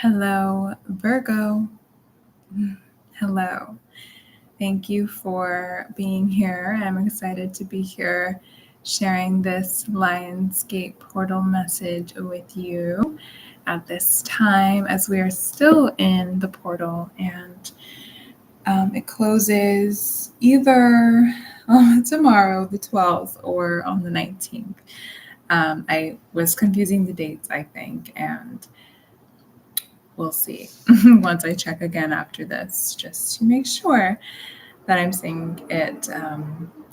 Hello, Virgo. Hello. Thank you for being here. I'm excited to be here sharing this Lionsgate portal message with you at this time as we are still in the portal, and it closes either tomorrow, the 12th, or on the 19th. I was confusing the dates, I think, and we'll see once I check again after this, just to make sure that I'm saying it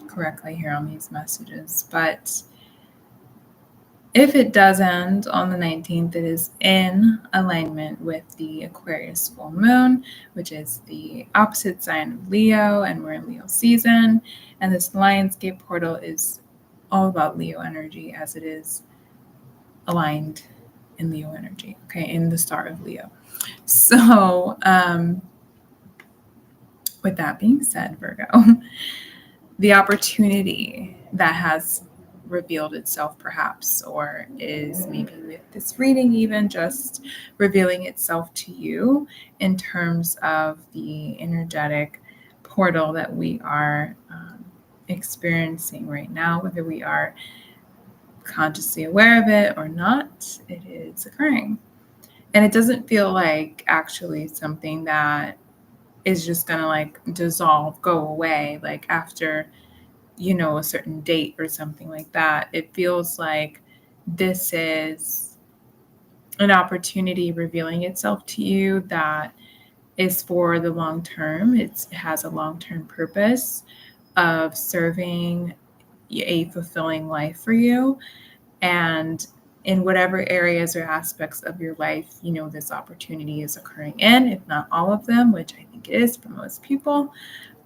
correctly here on these messages. But if it does end on the 19th, it is in alignment with the Aquarius full moon, which is the opposite sign of Leo, and we're in Leo season. And this Lionsgate portal is all about Leo energy, as it is aligned in Leo energy, okay, in the star of Leo. So with that being said, Virgo, the opportunity that has revealed itself perhaps, or is maybe with this reading even just revealing itself to you in terms of the energetic portal that we are experiencing right now, whether we are consciously aware of it or not, it is occurring. And it doesn't feel like actually something that is just going to like dissolve, go away, like after, a certain date or something like that. It feels like this is an opportunity revealing itself to you that is for the long term. It has a long-term purpose of serving a fulfilling life for you. And in whatever areas or aspects of your life, this opportunity is occurring in, if not all of them, which I think it is for most people,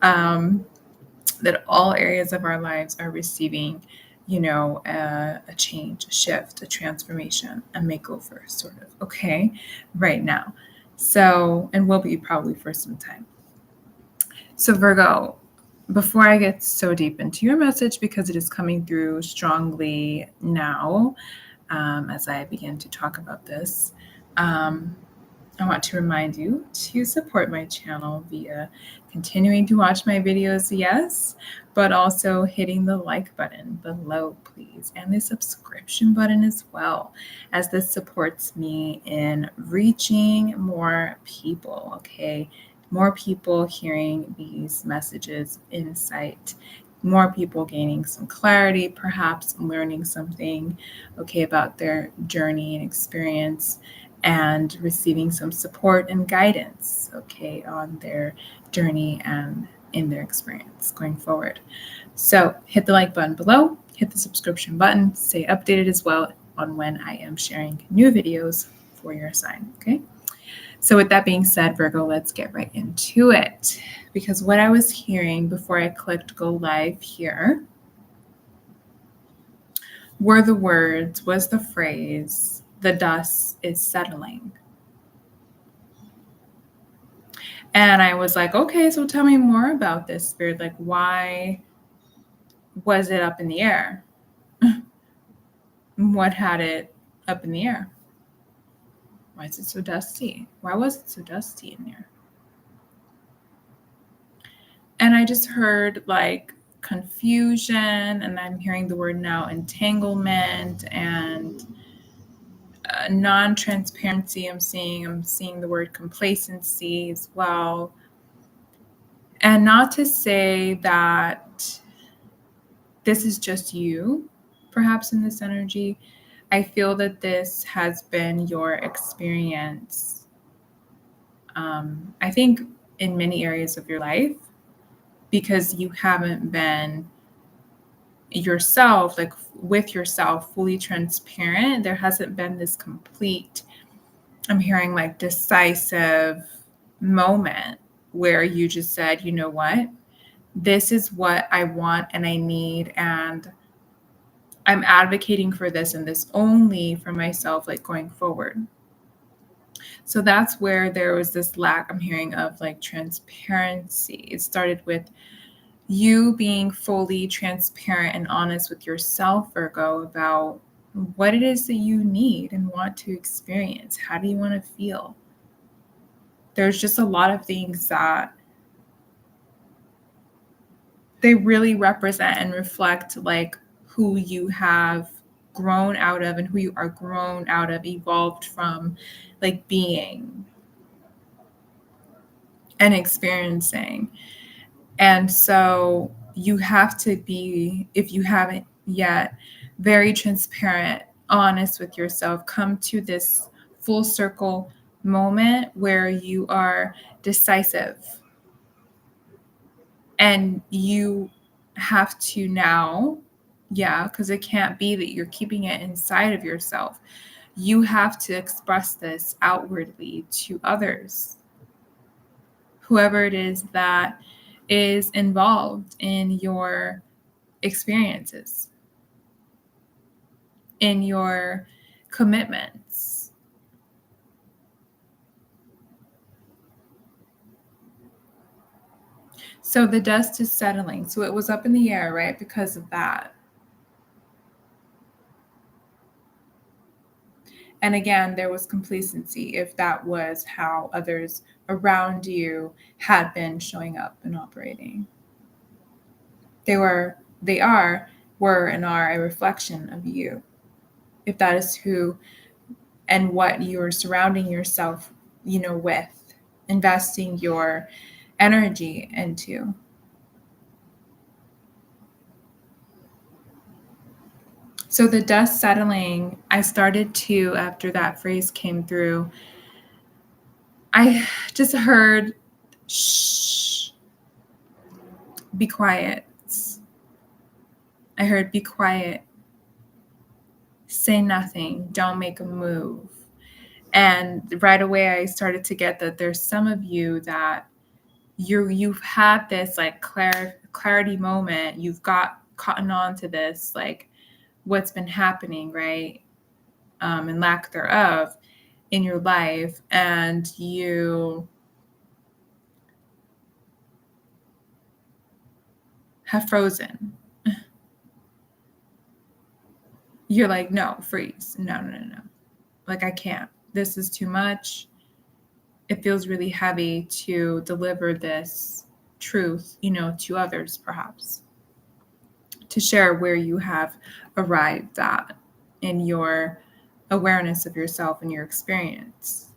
that all areas of our lives are receiving, a change, a shift, a transformation, a makeover sort of, okay, right now. So, and will be probably for some time. So Virgo, before I get so deep into your message, because it is coming through strongly now, as I begin to talk about this, I want to remind you to support my channel via continuing to watch my videos, yes, but also hitting the like button below, please, and the subscription button as well, as this supports me in reaching more people, okay? More people hearing these messages, insight, more people gaining some clarity, perhaps learning something, okay, about their journey and experience, and receiving some support and guidance, okay, on their journey and in their experience going forward. So hit the like button below, hit the subscription button, stay updated as well on when I am sharing new videos for your sign, okay? So with that being said, Virgo, let's get right into it. Because what I was hearing before I clicked go live here was the phrase, the dust is settling. And I was like, okay, so tell me more about this, Spirit. Like, why was it up in the air? What had it up in the air? Why is it so dusty? Why was it so dusty in there? And I just heard like confusion, and I'm hearing the word now entanglement and non-transparency. I'm seeing the word complacency as well. And not to say that this is just you, perhaps, in this energy. I feel that this has been your experience, I think, in many areas of your life, because you haven't been yourself, like with yourself, fully transparent. There hasn't been this complete, I'm hearing like decisive moment where you just said, you know what, this is what I want and I need, and I'm advocating for this and this only for myself, like going forward. So that's where there was this lack, I'm hearing, of like transparency. It started with you being fully transparent and honest with yourself, Virgo, about what it is that you need and want to experience. How do you want to feel? there's just a lot of things that they really represent and reflect like who you have grown out of and who you are grown out of, evolved from, like being and experiencing. And so you have to be, if you haven't yet, very transparent, honest with yourself. Come to this full circle moment where you are decisive. And you have to now, because it can't be that you're keeping it inside of yourself. You have to express this outwardly to others, whoever it is that is involved in your experiences, in your commitments. So the dust is settling. So it was up in the air, right? Because of that. And again, there was complacency if that was how others around you had been showing up and operating. Were, and are a reflection of you. If that is who and what you're surrounding yourself, with, investing your energy into. So the dust settling, I started to, after that phrase came through, I just heard, shh, be quiet. I heard, be quiet, say nothing, don't make a move. And right away I started to get that there's some of you that you've had this like clarity moment, you've got cotton on to this, like what's been happening, right? And lack thereof in your life, and you have frozen. You're like, no, freeze. No. Like, I can't. This is too much. It feels really heavy to deliver this truth, to others, perhaps. To share where you have arrived at in your awareness of yourself and your experience.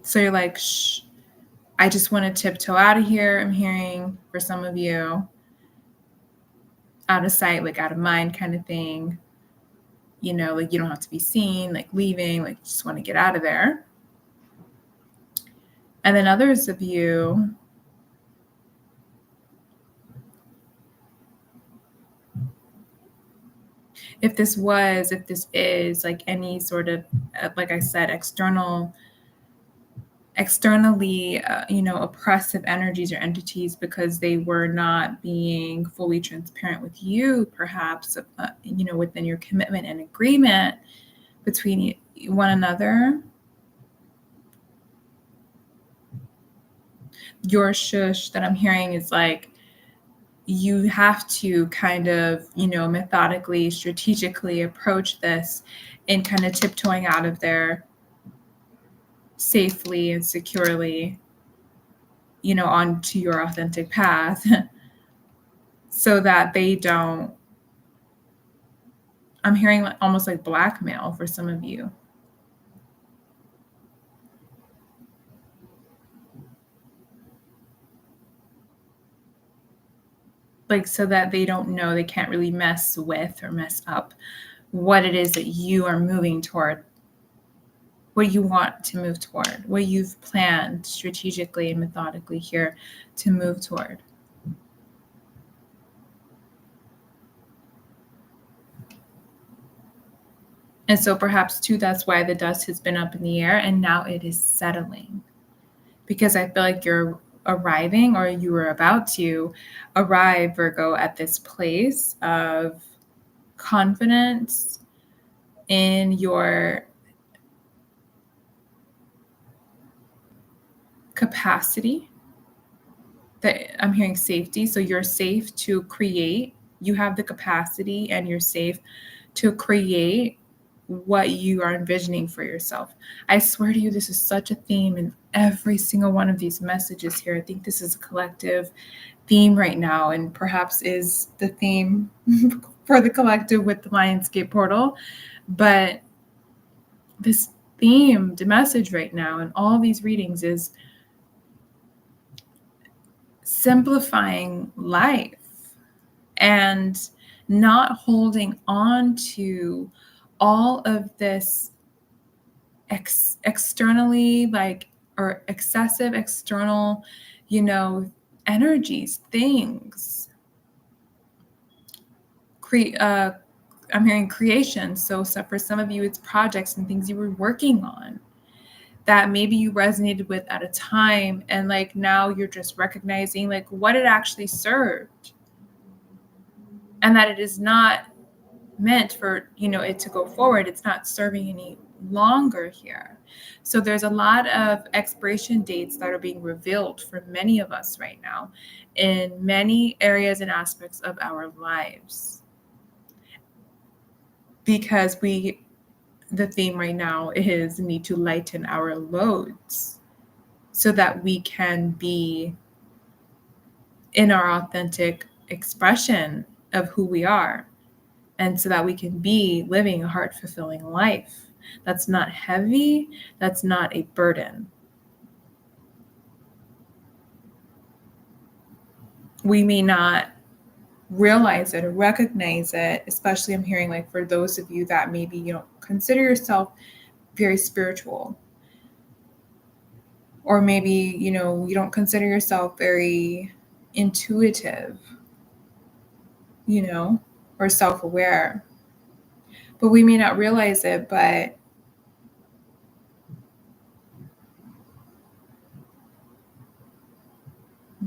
So you're like, shh, I just want to tiptoe out of here. I'm hearing for some of you, out of sight, like out of mind kind of thing. Like you don't have to be seen, like leaving, like you just want to get out of there. And then others of you, if this is like any sort of, like I said, externally, oppressive energies or entities, because they were not being fully transparent with you, perhaps, within your commitment and agreement between one another. Your shush that I'm hearing is like, you have to kind of, methodically, strategically approach this and kind of tiptoeing out of there safely and securely, onto your authentic path so that they don't, I'm hearing almost like blackmail for some of you. Like, so that they don't know, they can't really mess with or mess up what it is that you are moving toward, what you want to move toward, what you've planned strategically and methodically here to move toward. And so perhaps too, that's why the dust has been up in the air and now it is settling, because I feel like you're arriving, or you were about to arrive, Virgo, at this place of confidence in your capacity. That I'm hearing safety. So you're safe to create. You have the capacity and you're safe to create what you are envisioning for yourself. I swear to you, this is such a theme in every single one of these messages here. I think this is a collective theme right now, and perhaps is the theme for the collective with the Lionsgate portal. But this themed message right now in all these readings is simplifying life and not holding on to all of this externally, like, or excessive external, energies, things. I'm hearing creation. So for some of you, it's projects and things you were working on that maybe you resonated with at a time, and like now you're just recognizing like what it actually served, and that it is not meant for it to go forward. It's not serving any longer here. So there's a lot of expiration dates that are being revealed for many of us right now in many areas and aspects of our lives, because the theme right now is need to lighten our loads so that we can be in our authentic expression of who we are, and so that we can be living a heart-fulfilling life that's not heavy, that's not a burden. We may not realize it or recognize it, especially I'm hearing like for those of you that maybe you don't consider yourself very spiritual, or maybe you don't consider yourself very intuitive, or self-aware. But we may not realize it, but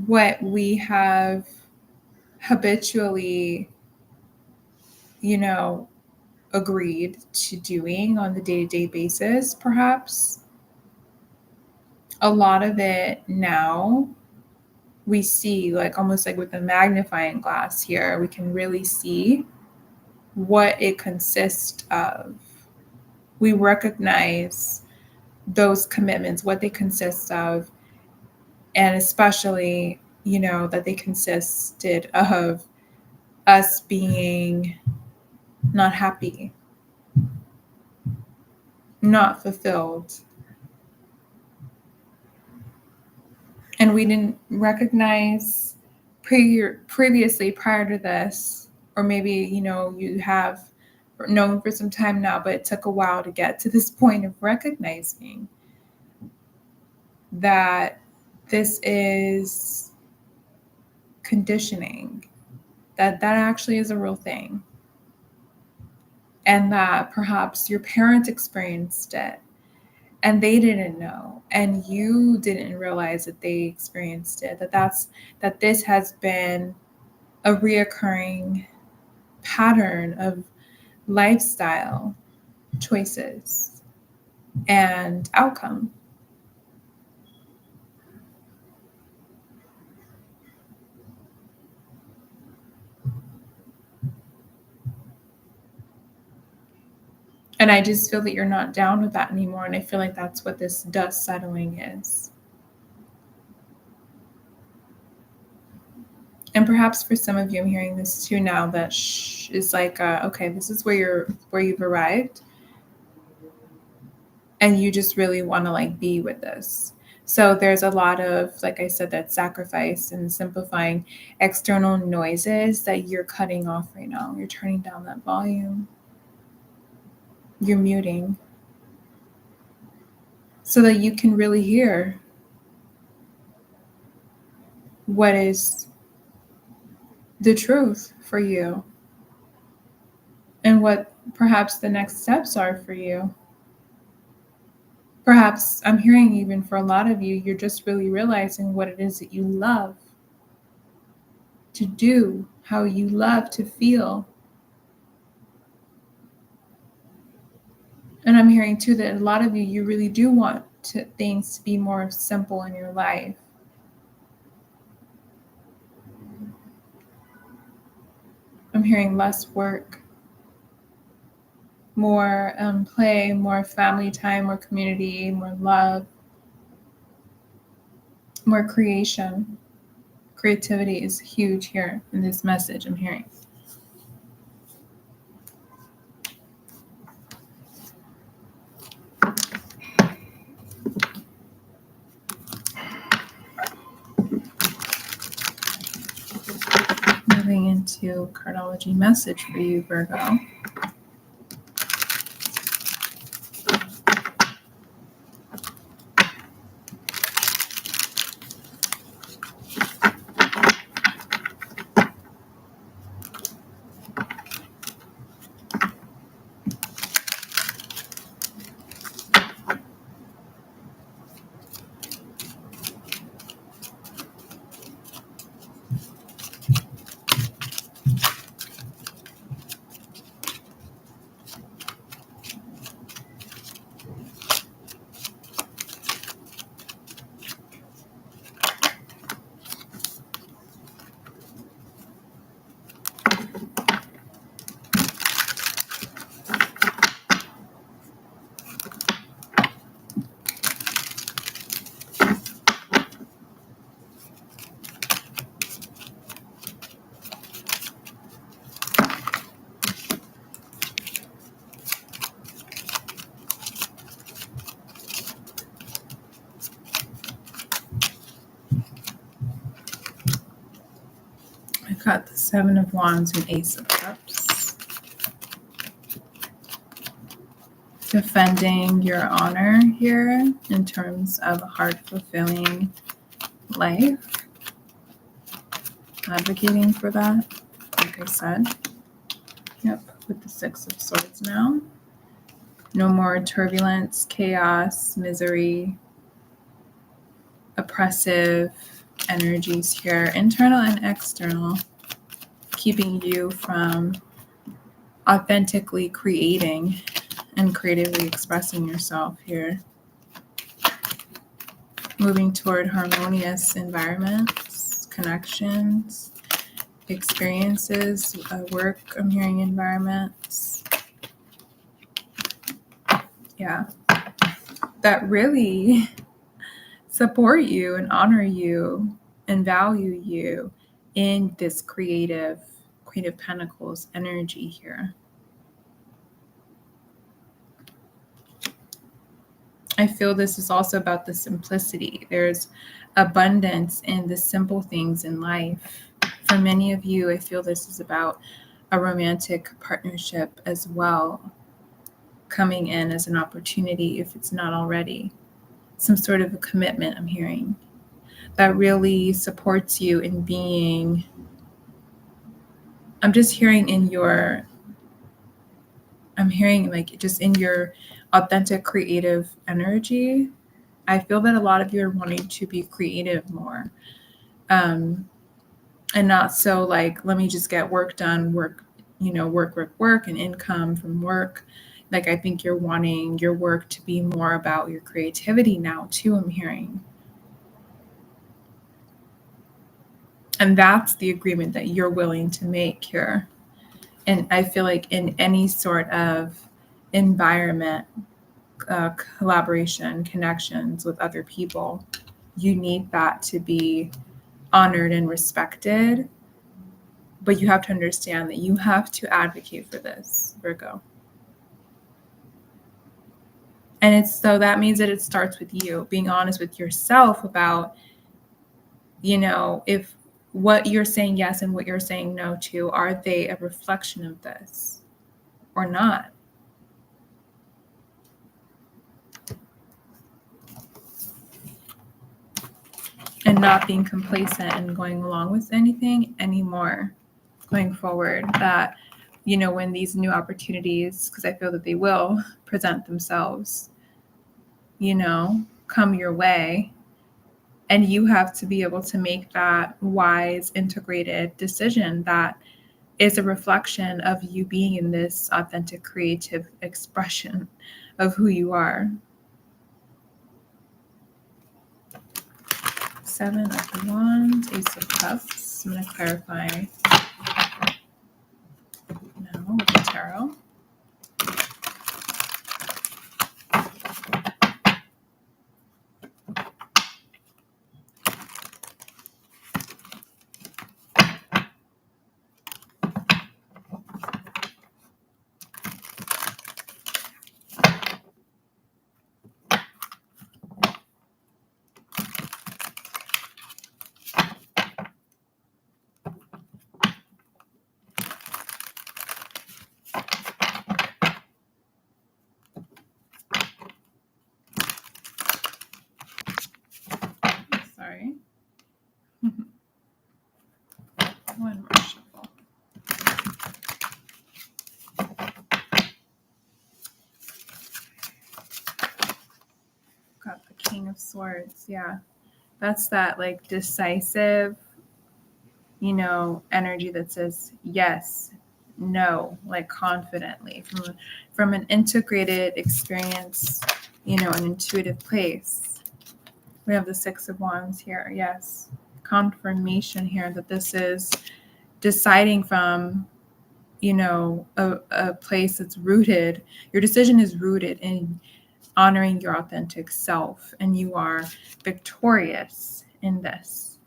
what we have habitually, agreed to doing on the day-to-day basis, perhaps, a lot of it now we see, like almost like with a magnifying glass here, we can really see what it consists of. We recognize those commitments, what they consist of, and especially, that they consisted of us being not happy, not fulfilled. And we didn't recognize previously prior to this, or maybe, you have known for some time now, but it took a while to get to this point of recognizing that this is conditioning, that actually is a real thing. And that perhaps your parents experienced it and they didn't know, and you didn't realize that they experienced it, that this has been a reoccurring pattern of lifestyle choices and outcome. And I just feel that you're not down with that anymore. And I feel like that's what this dust settling is. And perhaps for some of you, I'm hearing this too now, that is like, okay, this is where you've arrived. And you just really want to like be with this. So there's a lot of, like I said, that sacrifice and simplifying external noises that you're cutting off right now. You're turning down that volume. You're muting so that you can really hear what is the truth for you and what perhaps the next steps are for you. Perhaps I'm hearing even for a lot of you, you're just really realizing what it is that you love to do, how you love to feel. And I'm hearing too that a lot of you really do want things to be more simple in your life. I'm hearing less work. more play, more family time, more community, more love, more creation. Creativity is huge here in this message I'm hearing. Moving into cardology message for you, Virgo. I've got the Seven of Wands and Ace of Cups. Defending your honor here in terms of a heart-fulfilling life. Advocating for that, like I said. Yep, with the Six of Swords now. No more turbulence, chaos, misery, oppressive energies here, internal and external, keeping you from authentically creating and creatively expressing yourself here. Moving toward harmonious environments, connections, experiences, work, I'm hearing environments. Yeah. That really support you and honor you and value you in this creative Queen of Pentacles energy here. I feel this is also about the simplicity. There's abundance in the simple things in life. For many of you, I feel this is about a romantic partnership as well, coming in as an opportunity if it's not already. Some sort of a commitment I'm hearing that really supports you in being, I'm just hearing in your, I'm hearing like just in your authentic creative energy. I feel that a lot of you are wanting to be creative more. And not so like, let me just get work done, work, work, and income from work. Like, I think you're wanting your work to be more about your creativity now too, I'm hearing. And that's the agreement that you're willing to make here. And I feel like in any sort of environment, collaboration, connections with other people, you need that to be honored and respected. But you have to understand that you have to advocate for this, Virgo. And it's so that means that it starts with you being honest with yourself about, if what you're saying yes and what you're saying no to, are they a reflection of this or not? And not being complacent and going along with anything anymore going forward. That, when these new opportunities, because I feel that they will present themselves, come your way. And you have to be able to make that wise, integrated decision that is a reflection of you being in this authentic, creative expression of who you are. Seven of Wands, Ace of Cups. I'm going to clarify now with the tarot. King of Swords. Yeah. That's that like decisive, energy that says yes, no, like confidently from an integrated experience, an intuitive place. We have the Six of Wands here. Yes. Confirmation here that this is deciding from, a place that's rooted. Your decision is rooted in honoring your authentic self, and you are victorious in this.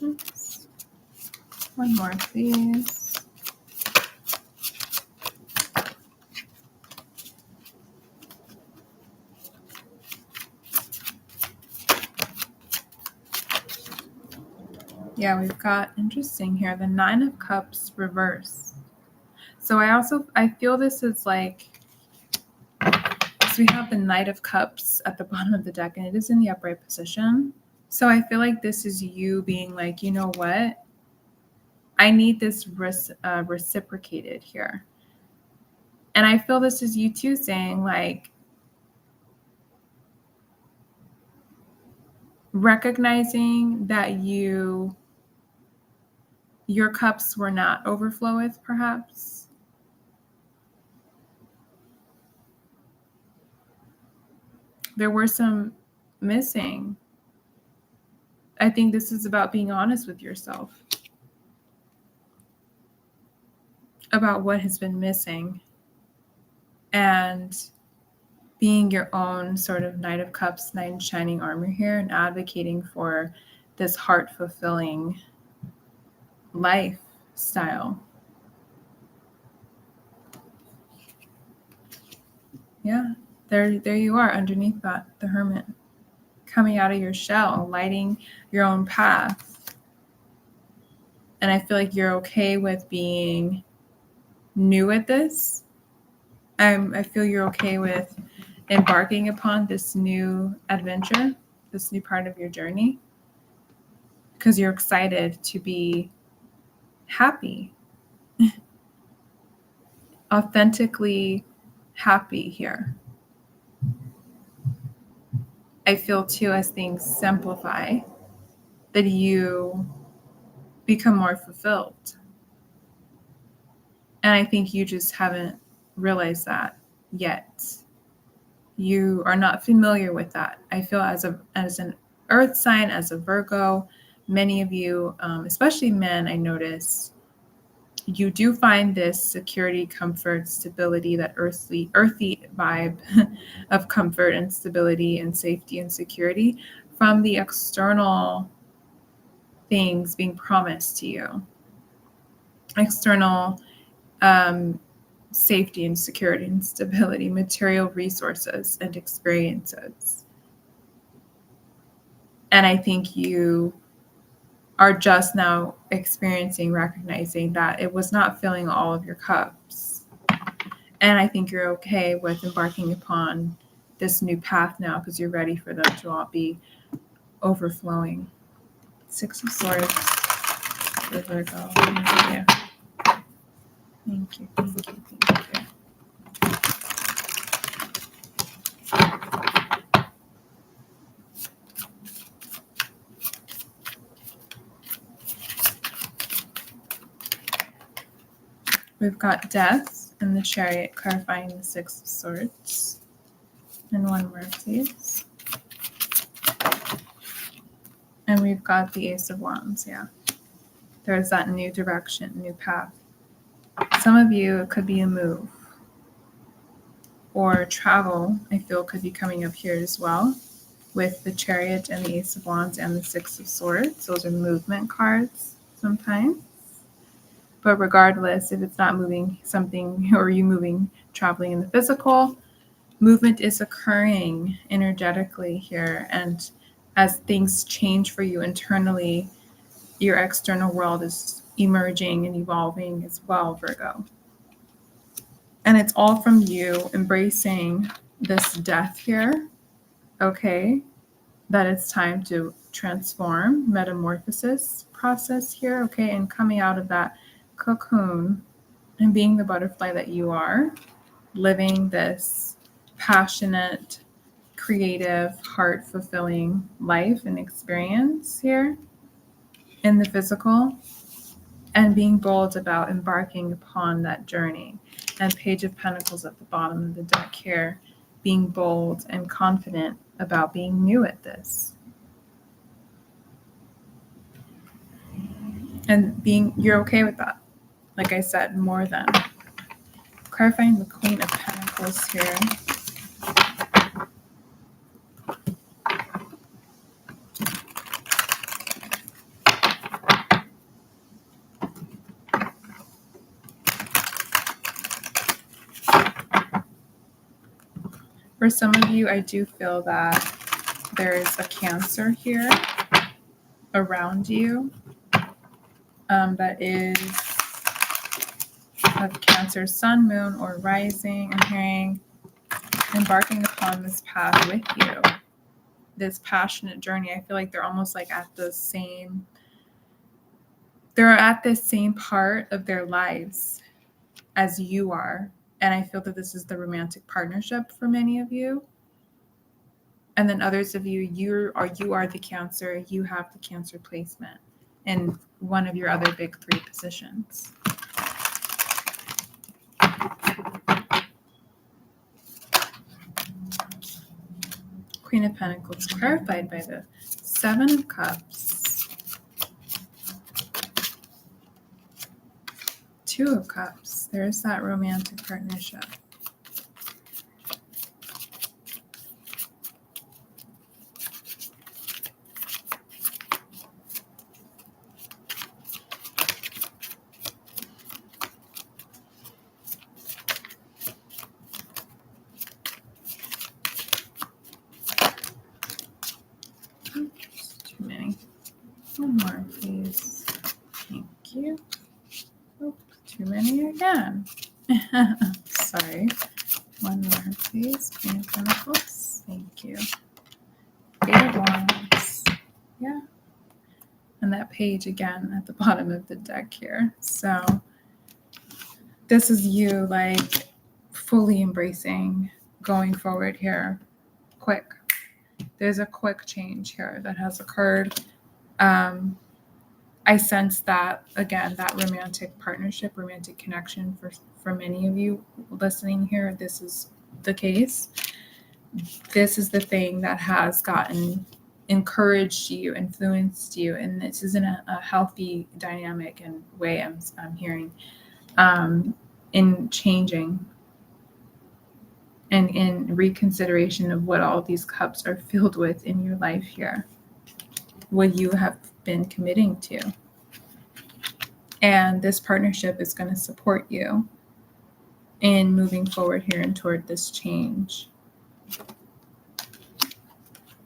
Oops. One more, please. Yeah, we've got, interesting here, the Nine of Cups reverse. So I feel this is like, so we have the Knight of Cups at the bottom of the deck, and it is in the upright position. So I feel like this is you being like, you know what? I need this reciprocated here. And I feel this is you too saying like, recognizing that your cups were not overfloweth, perhaps. There were some missing. I think this is about being honest with yourself about what has been missing and being your own sort of Knight of Cups, Knight in Shining Armor here, and advocating for this heart-fulfilling lifestyle. Yeah, there you are underneath that, the Hermit, coming out of your shell, lighting your own path. And I feel like you're okay with being new at this. I feel you're okay with embarking upon this new adventure, this new part of your journey, because you're excited to be happy, authentically happy here. I feel too, as things simplify, that you become more fulfilled. And I think you just haven't realized that yet. You are not familiar with that. I feel as an earth sign, as a Virgo, many of you, especially men, I notice, you do find this security, comfort, stability, that earthy vibe of comfort and stability and safety and security from the external things being promised to you. External safety and security and stability, material resources and experiences. And I think you are just now recognizing that it was not filling all of your cups. And I think you're okay with embarking upon this new path now because you're ready for them to all be overflowing. Six of Swords for Virgo. Yeah. Thank you. We've got Death and the Chariot clarifying the Six of Swords. And one more, please. And we've got the Ace of Wands, yeah. There's that new direction, new path. Some of you, it could be a move. Or travel, I feel, could be coming up here as well. With the Chariot and the Ace of Wands and the Six of Swords. Those are movement cards sometimes. But regardless, if it's not moving something, or you moving, traveling in the physical, movement is occurring energetically here. And as things change for you internally, your external world is emerging and evolving as well, Virgo. And it's all from you embracing this death here, okay? That it's time to transform, metamorphosis process here, okay? And coming out of that cocoon and being the butterfly that you are, living this passionate, creative, heart-fulfilling life and experience here in the physical, and being bold about embarking upon that journey. And Page of Pentacles at the bottom of the deck here, being bold and confident about being new at this. And you're okay with that. Like I said, more than. Clarifying the Queen of Pentacles here. For some of you, I do feel that there is a Cancer here around you that is of Cancer, Sun, Moon, or Rising. I'm hearing embarking upon this path with you, this passionate journey. I feel like they're almost like they're at the same part of their lives as you are. And I feel that this is the romantic partnership for many of you. And then others of you, you are the Cancer, you have the Cancer placement in one of your other big three positions. Queen of Pentacles clarified by the Seven of Cups, Two of Cups. There's that romantic partnership. Too many. One more, please. Thank you. Oh, too many again. Sorry. One more, please. Queen of Pentacles. Thank you. Eight of Wands. Yeah. And that page again at the bottom of the deck here. So this is you like fully embracing going forward here. Quick. There's a quick change here that has occurred. I sense that, again, that romantic partnership, romantic connection for many of you listening here, this is the case. This is the thing that has encouraged you, influenced you, and this isn't a healthy dynamic and way I'm hearing in changing and in reconsideration of what all these cups are filled with in your life here, what you have been committing to. And this partnership is going to support you in moving forward here and toward this change,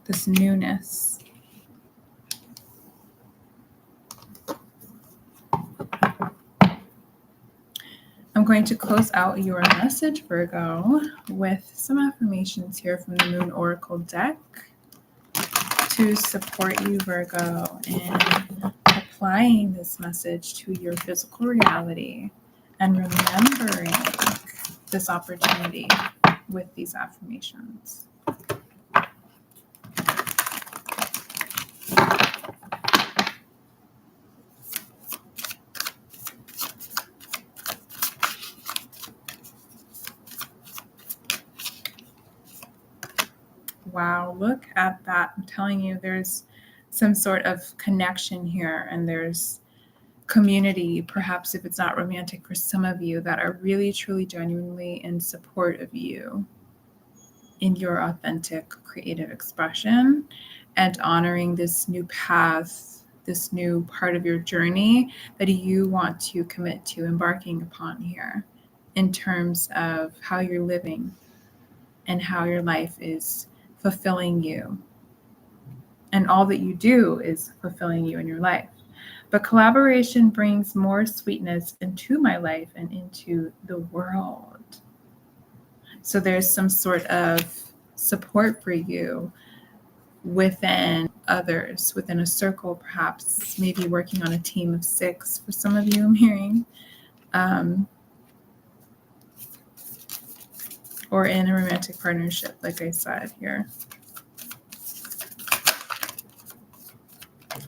this newness. I'm going to close out your message, Virgo, with some affirmations here from the Moon Oracle deck to support you, Virgo, in applying this message to your physical reality and remembering this opportunity with these affirmations. Wow, look at that. I'm telling you, there's some sort of connection here, and there's community, perhaps if it's not romantic for some of you, that are really, truly, genuinely in support of you in your authentic creative expression and honoring this new path, this new part of your journey that you want to commit to embarking upon here in terms of how you're living and how your life is fulfilling you. And all that you do is fulfilling you in your life. But collaboration brings more sweetness into my life and into the world. So there's some sort of support for you within others, within a circle, perhaps, maybe working on a team of 6 for some of you, I'm hearing. or in a romantic partnership, like I said here,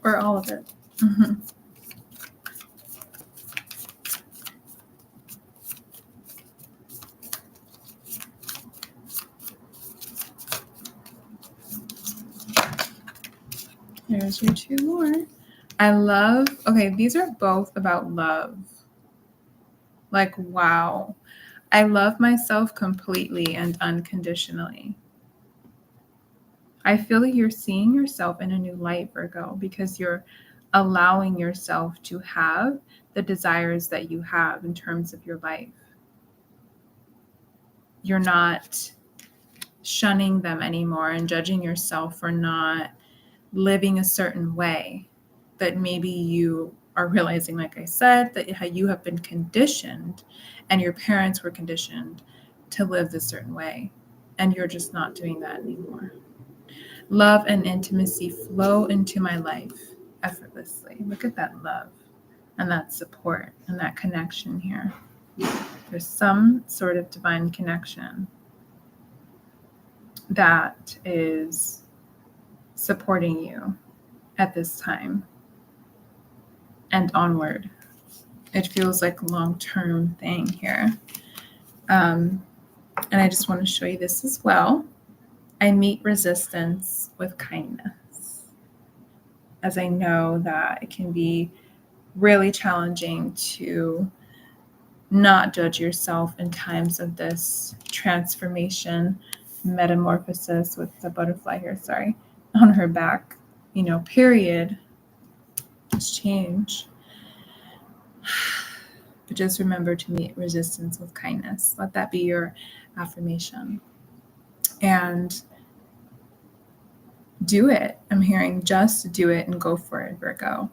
or all of it. There's your two more. I love, okay, these are both about love. Like, wow. I love myself completely and unconditionally. I feel that you're seeing yourself in a new light, Virgo, because you're allowing yourself to have the desires that you have in terms of your life. You're not shunning them anymore and judging yourself for not living a certain way that maybe you are realizing, like I said, that you have been conditioned and your parents were conditioned to live this certain way, and you're just not doing that anymore. Love and intimacy flow into my life effortlessly. Look at that love and that support and that connection here. There's some sort of divine connection that is supporting you at this time and onward. It feels like a long-term thing here. And I just want to show you this as well. I meet resistance with kindness, as I know that it can be really challenging to not judge yourself in times of this transformation, metamorphosis with the butterfly here, on her back, period. It's change. But just remember to meet resistance with kindness. Let that be your affirmation. And do it. I'm hearing just do it and go for it, Virgo.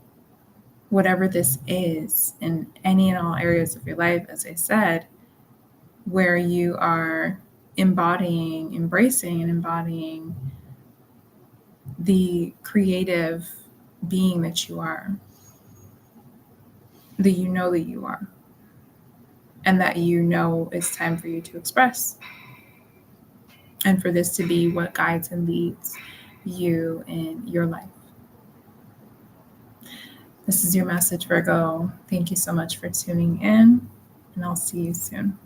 Whatever this is in any and all areas of your life, as I said, where you are embracing and embodying the creative being that you are, that you know and that it's time for you to express, and for this to be what guides and leads you in your life. This is your message, Virgo. Thank you so much for tuning in, and I'll see you soon.